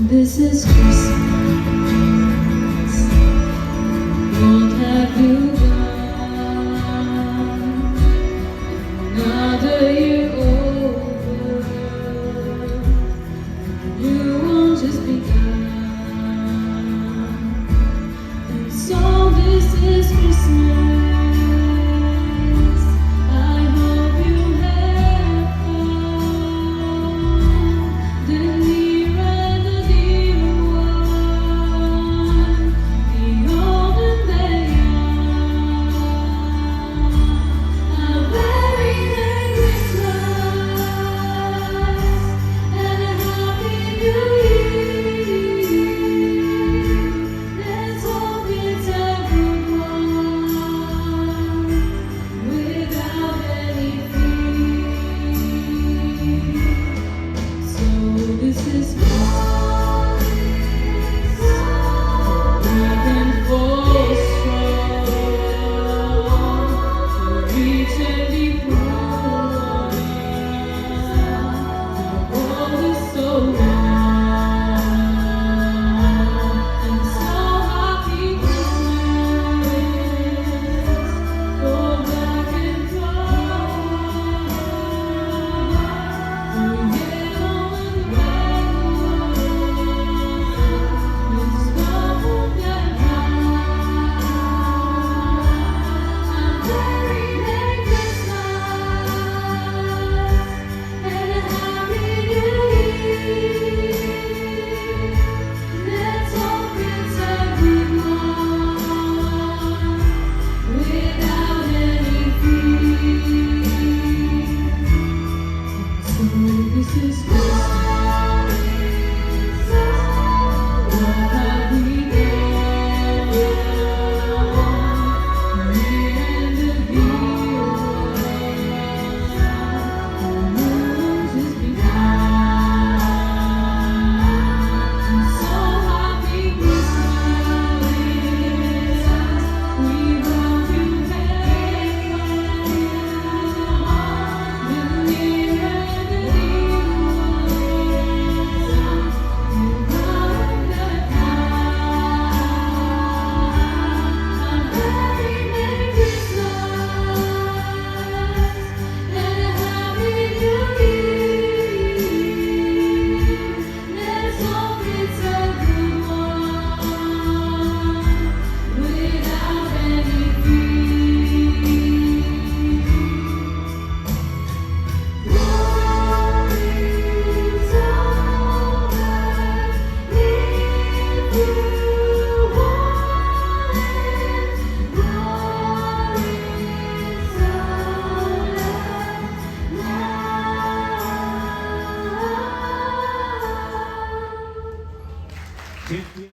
This is Christmas. What have you done? Another year over. You won't just begun. And so this is Christmas. I hope you have fun. The near and the dear one, the old and the young. A very Merry Christmas and a Happy New Year. Let's hope it's a good one without any fear. So this is back and forth strong to reach and be proud. The world is so long and so happy Christmas for black and white, for yellow and red with sparkle that high. A very Merry Christmas and a Happy New Year. Let's hope it's a good one without any fear. So this is Christmas.